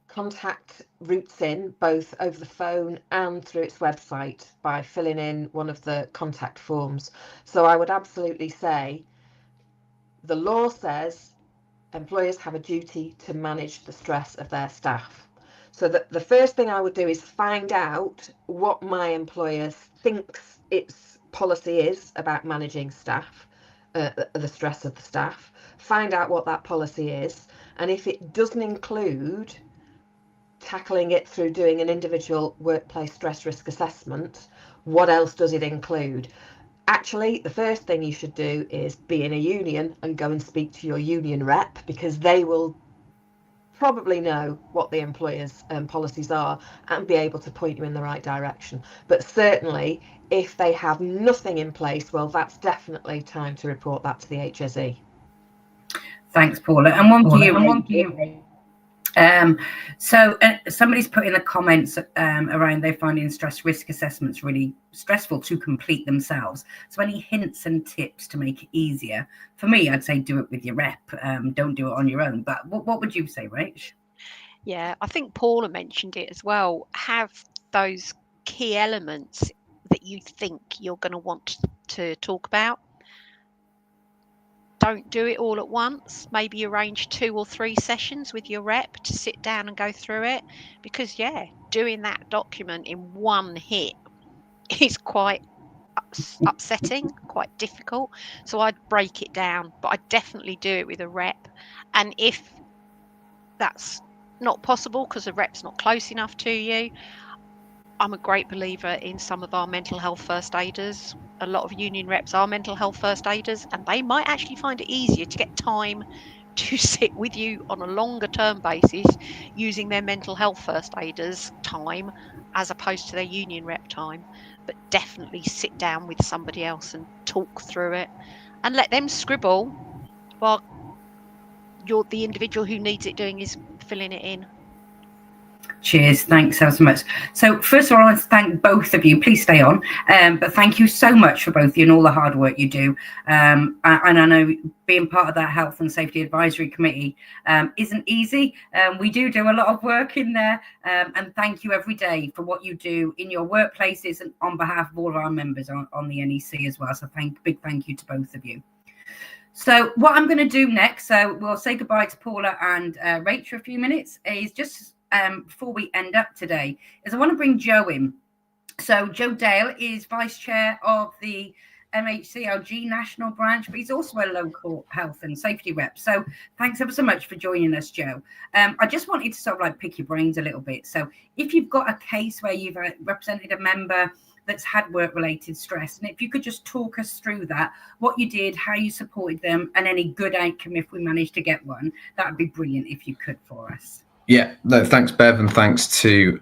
contact routes in both over the phone and through its website by filling in one of the contact forms. So I would absolutely say the law says employers have a duty to manage the stress of their staff. So the first thing I would do is find out what my employer thinks its policy is about managing staff, the stress of the staff, find out what that policy is, and if it doesn't include tackling it through doing an individual workplace stress risk assessment, what else does it include? Actually, the first thing you should do is be in a union and go and speak to your union rep, because they will probably know what the employer's policies are and be able to point you in the right direction. But certainly, if they have nothing in place, well, that's definitely time to report that to the HSE. Thanks, Paula. And one for you. So somebody's put in the comments around they're finding stress risk assessments really stressful to complete themselves. So any hints and tips to make it easier? For me, I'd say do it with your rep. Don't do it on your own. But what would you say, Rach? Yeah, I think Paula mentioned it as well. Have those key elements that you think you're going to want to talk about. Don't do it all at once. Maybe arrange 2 or 3 sessions with your rep to sit down and go through it, because doing that document in one hit is quite upsetting, quite difficult. So I'd break it down, but I'd definitely do it with a rep. And if that's not possible because the rep's not close enough to you, I'm a great believer in some of our mental health first aiders. A lot of union reps are mental health first aiders, and they might actually find it easier to get time to sit with you on a longer term basis using their mental health first aiders time as opposed to their union rep time. But definitely sit down with somebody else and talk through it and let them scribble while the individual who needs it doing is filling it in. Cheers. Thanks so much. So first of all, I want to thank both of you. Please stay on. But thank you so much for both of you and all the hard work you do. And I know being part of that Health and Safety Advisory Committee isn't easy. We do a lot of work in there. And thank you every day for what you do in your workplaces and on behalf of all of our members on the NEC as well. So big thank you to both of you. So what I'm going to do next, so we'll say goodbye to Paula and Rach for a few minutes, is just before we end up today, is I want to bring Joe in. So Joe Dale is Vice Chair of the MHCLG National Branch, but he's also a local health and safety rep. So thanks ever so much for joining us, Joe. I just wanted to sort of pick your brains a little bit. So if you've got a case where you've represented a member that's had work-related stress, and if you could just talk us through that, what you did, how you supported them, and any good outcome if we managed to get one, that would be brilliant if you could for us. Yeah, no, thanks, Bev, and thanks to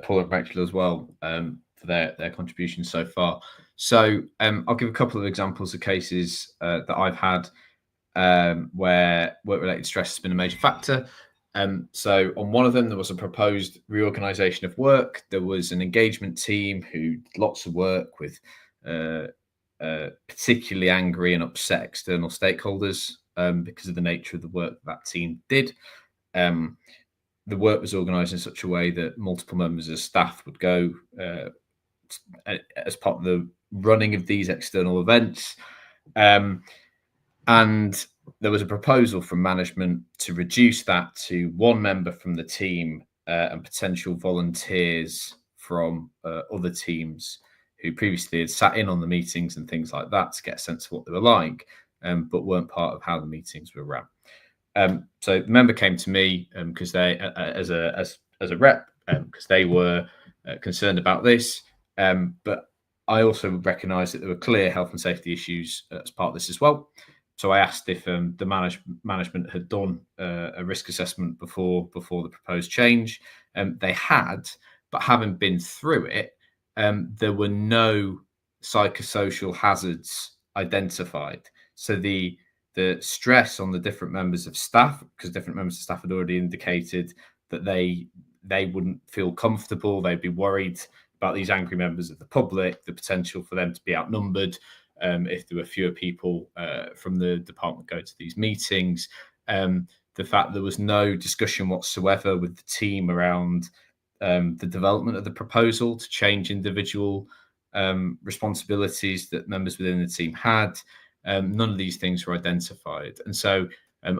Paul and Rachel as well for their contributions so far. So I'll give a couple of examples of cases that I've had where work-related stress has been a major factor. So on one of them, there was a proposed reorganisation of work. There was an engagement team who did lots of work with particularly angry and upset external stakeholders because of the nature of the work that team did. The work was organised in such a way that multiple members of staff would go as part of the running of these external events. And there was a proposal from management to reduce that to one member from the team and potential volunteers from other teams who previously had sat in on the meetings and things like that to get a sense of what they were like, but weren't part of how the meetings were run. So the member came to me because they, as a rep, because they were concerned about this. But I also recognised that there were clear health and safety issues as part of this as well. So I asked if the management had done a risk assessment before the proposed change. They had, but having been through it, there were no psychosocial hazards identified. So the stress on the different members of staff, because different members of staff had already indicated that they wouldn't feel comfortable, they'd be worried about these angry members of the public, the potential for them to be outnumbered if there were fewer people from the department go to these meetings. The fact there was no discussion whatsoever with the team around the development of the proposal to change individual responsibilities that members within the team had. None of these things were identified. And so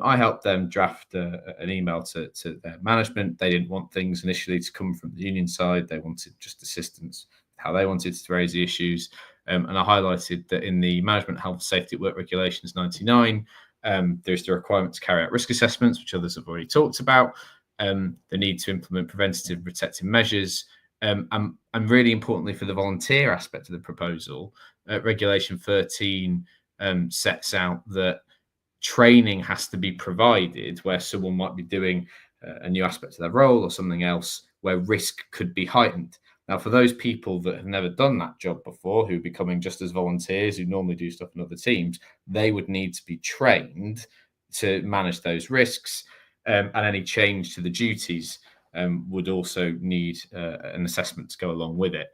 I helped them draft an email to their management. They didn't want things initially to come from the union side. They wanted just assistance, how they wanted to raise the issues. And I highlighted that in the Management Health and Safety at Work Regulations 99, there's the requirement to carry out risk assessments, which others have already talked about, the need to implement preventative protective measures, and really importantly for the volunteer aspect of the proposal, Regulation 13 sets out that training has to be provided where someone might be doing a new aspect of their role or something else where risk could be heightened. Now, for those people that have never done that job before, who are becoming just as volunteers, who normally do stuff in other teams, they would need to be trained to manage those risks, and any change to the duties would also need an assessment to go along with it.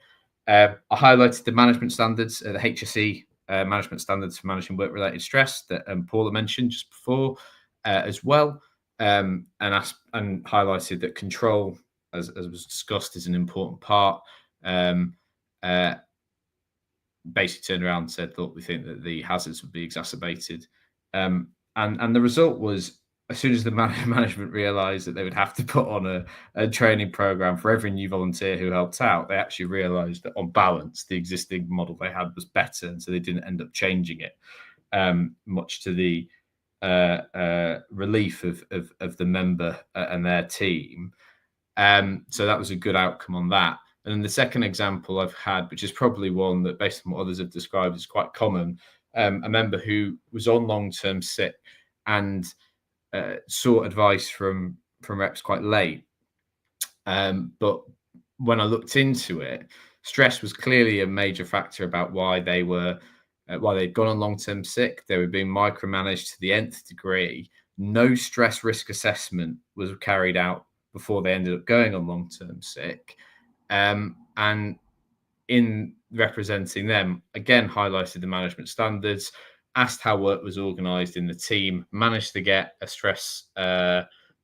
I highlighted the management standards, the HSE management standards for managing work-related stress that Paula mentioned just before as well, and highlighted that control, as was discussed, is an important part. Basically turned around and said, look, we think that the hazards would be exacerbated. And the result was, as soon as the management realised that they would have to put on a training programme for every new volunteer who helped out, they actually realised that on balance, the existing model they had was better. And so they didn't end up changing it, much to the relief of the member and their team. So that was a good outcome on that. And then the second example I've had, which is probably one that, based on what others have described, is quite common, a member who was on long-term sick and sought advice from reps quite late. But when I looked into it, stress was clearly a major factor about why they'd gone on long-term sick. They were being micromanaged to the nth degree. No stress risk assessment was carried out before they ended up going on long-term sick. And in representing them, again, highlighted the management standards, asked how work was organised in the team, managed to get a stress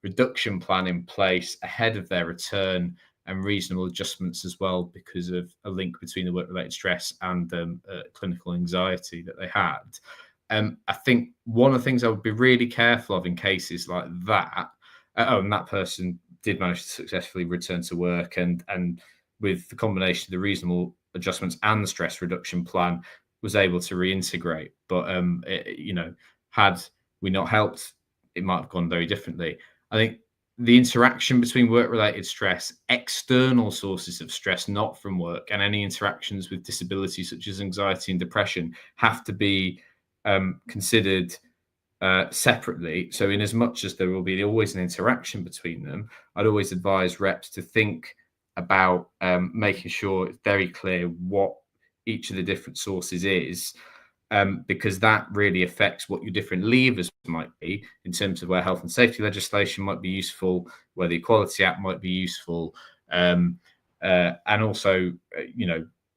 reduction plan in place ahead of their return, and reasonable adjustments as well because of a link between the work-related stress and clinical anxiety that they had. I think one of the things I would be really careful of in cases like that, and that person did manage to successfully return to work, and with the combination of the reasonable adjustments and the stress reduction plan, was able to reintegrate. But had we not helped, it might have gone very differently. I think the interaction between work-related stress, external sources of stress not from work, and any interactions with disabilities such as anxiety and depression have to be considered separately. So in as much as there will be always an interaction between them, I'd always advise reps to think about making sure it's very clear what each of the different sources is, because that really affects what your different levers might be in terms of where health and safety legislation might be useful, where the Equality Act might be useful, and also,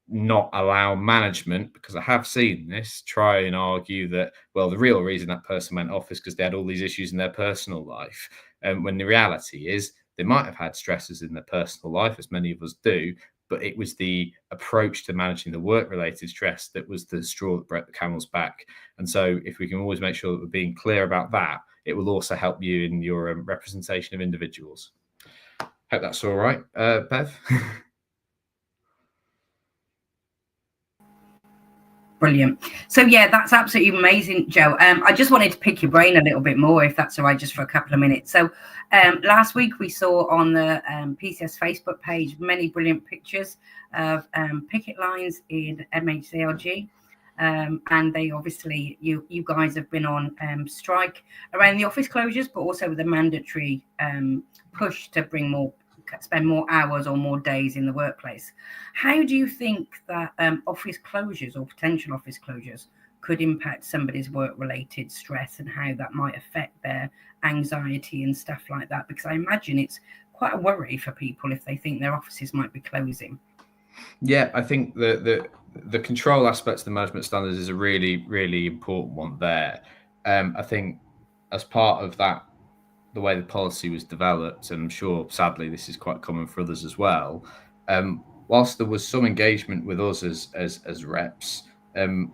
not allow management, because I have seen this, try and argue that, well, the real reason that person went off is because they had all these issues in their personal life. When the reality is they might have had stresses in their personal life, as many of us do, but it was the approach to managing the work-related stress that was the straw that broke the camel's back. And so if we can always make sure that we're being clear about that, it will also help you in your representation of individuals. Hope that's all right, Bev. Brilliant. So yeah, that's absolutely amazing, Joe. I just wanted to pick your brain a little bit more, if that's all right, just for a couple of minutes. So last week we saw on the PCS Facebook page many brilliant pictures of picket lines in MHCLG. And they obviously, you guys have been on strike around the office closures, but also with a mandatory push to spend more hours or more days in the workplace. How do you think that office closures or potential office closures could impact somebody's work-related stress, and how that might affect their anxiety and stuff like that? Because I imagine it's quite a worry for people if they think their offices might be closing. Yeah, I think the control aspects of the management standards is a really, really important one there. I think as part of that, the way the policy was developed, and I'm sure sadly this is quite common for others as well, whilst there was some engagement with us as reps,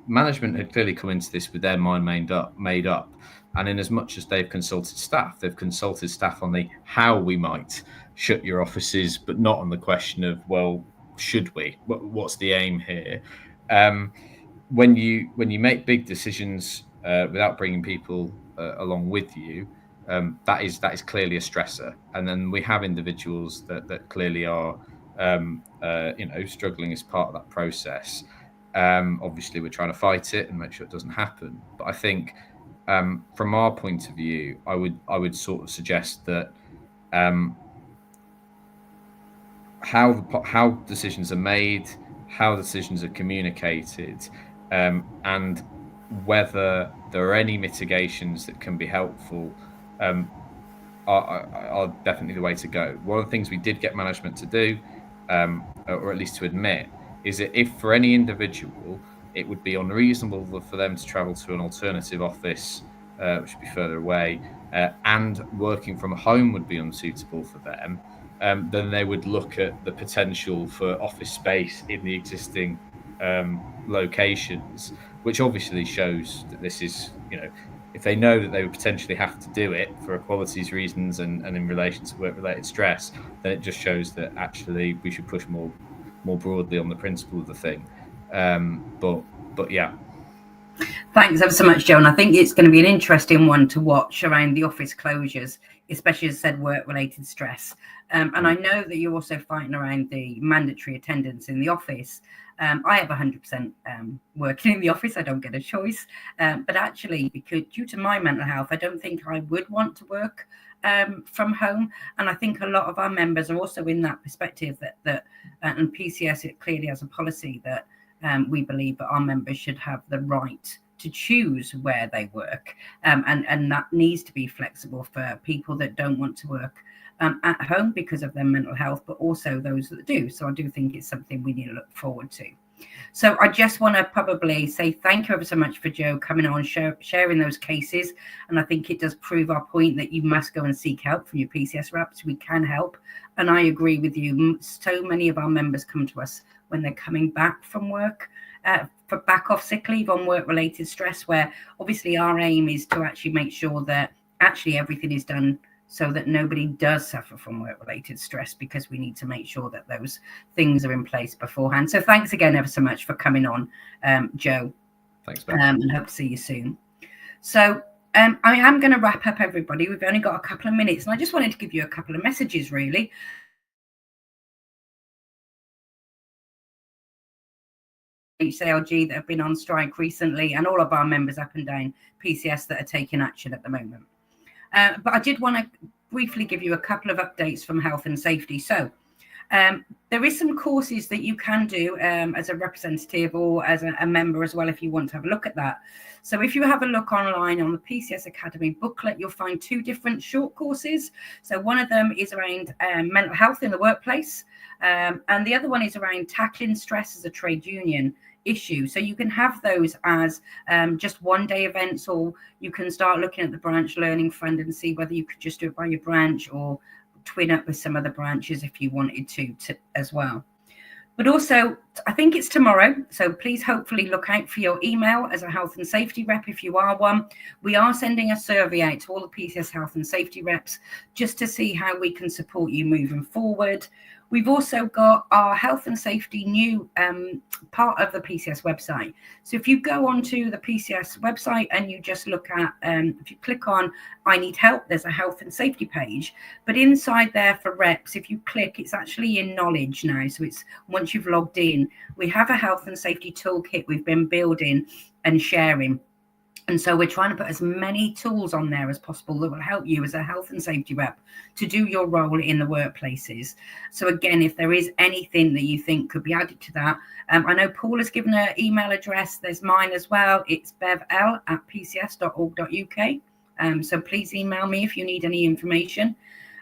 management had clearly come into this with their mind made up. And in as much as they've consulted staff on the how we might shut your offices, but not on the question of, well, should we? What's the aim here? When you make big decisions without bringing people along with you, that is clearly a stressor. And then we have individuals that clearly are struggling as part of that process. Obviously, we're trying to fight it and make sure it doesn't happen. But I think from our point of view, I would sort of suggest that how decisions are made, how decisions are communicated, and whether there are any mitigations that can be helpful are definitely the way to go. One of the things we did get management to do, or at least to admit, is that if for any individual it would be unreasonable for them to travel to an alternative office, which would be further away, and working from home would be unsuitable for them, then they would look at the potential for office space in the existing locations, which obviously shows that this is, if they know that they would potentially have to do it for equalities reasons and in relation to work-related stress, then it just shows that actually we should push more broadly on the principle of the thing. But yeah. Thanks ever so much, Joan. I think it's going to be an interesting one to watch around the office closures, especially as I said, work-related stress. And I know that you're also fighting around the mandatory attendance in the office. I have 100% working in the office. I don't get a choice. But actually, because due to my mental health, I don't think I would want to work from home. And I think a lot of our members are also in that perspective that and PCS, it clearly has a policy that we believe that our members should have the right to choose where they work. And that needs to be flexible for people that don't want to work at home because of their mental health, but also those that do. So I do think it's something we need to look forward to. So I just want to probably say thank you ever so much for Jo coming on, sharing those cases. And I think it does prove our point that you must go and seek help from your PCS reps. We can help. And I agree with you. So many of our members come to us when they're coming back from work, for back off sick leave on work-related stress, where obviously our aim is to actually make sure that actually everything is done so that nobody does suffer from work-related stress, because we need to make sure that those things are in place beforehand. So thanks again ever so much for coming on, Jo. Thanks, Ben. And hope to see you soon. So I am going to wrap up, everybody. We've only got a couple of minutes, and I just wanted to give you a couple of messages, really. HCLG that have been on strike recently, and all of our members up and down PCS that are taking action at the moment. But I did want to briefly give you a couple of updates from health and safety. So there is some courses that you can do as a representative or as a member as well, if you want to have a look at that. So if you have a look online on the PCS Academy booklet, you'll find 2 different short courses. So one of them is around mental health in the workplace, and the other one is around tackling stress as a trade union issue. So you can have those as just one-day events, or you can start looking at the branch learning fund and see whether you could just do it by your branch or twin up with some other branches if you wanted to as well. But also, I think it's tomorrow, so please hopefully look out for your email as a health and safety rep if you are one. We are sending a survey out to all the PCS health and safety reps just to see how we can support you moving forward. We've also got our health and safety new part of the PCS website. So if you go onto the PCS website and you just look at, if you click on I need help, there's a health and safety page. But inside there for reps, if you click, it's actually in knowledge now. So it's once you've logged in, we have a health and safety toolkit we've been building and sharing. And so we're trying to put as many tools on there as possible that will help you as a health and safety rep to do your role in the workplaces. So again, if there is anything that you think could be added to that, I know Paul has given an email address. There's mine as well. It's bevl@pcs.org.uk. So please email me if you need any information.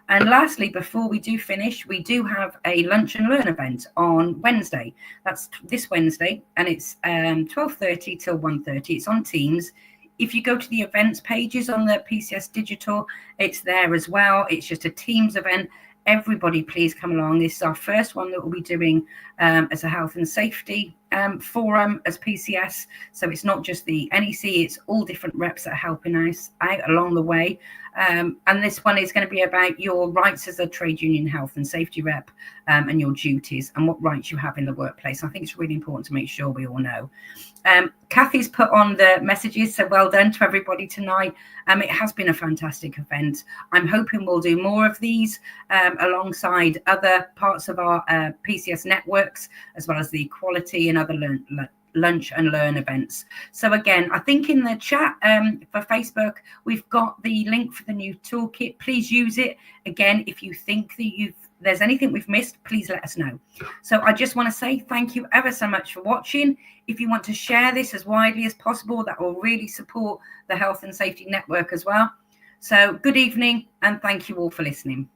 And lastly, before we do finish, we do have a lunch and learn event on Wednesday. That's this Wednesday, and it's 12:30 till 1:30. It's on Teams. If you go to the events pages on the PCS Digital, it's there as well. It's just a Teams event. Everybody, please come along. This is our first one that we'll be doing as a health and safety forum as PCS. So it's not just the NEC, it's all different reps that are helping us out along the way. And this one is going to be about your rights as a trade union health and safety rep, and your duties and what rights you have in the workplace. I think it's really important to make sure we all know. Kathy's put on the messages, so well done to everybody tonight. It has been a fantastic event. I'm hoping we'll do more of these alongside other parts of our PCS networks, as well as the equality and other lunch and learn events. So again, I think in the chat for Facebook, we've got the link for the new toolkit. Please use it. Again, if you think that there's anything we've missed, please let us know. So I just want to say thank you ever so much for watching. If you want to share this as widely as possible, that will really support the Health and Safety Network as well. So good evening, and thank you all for listening.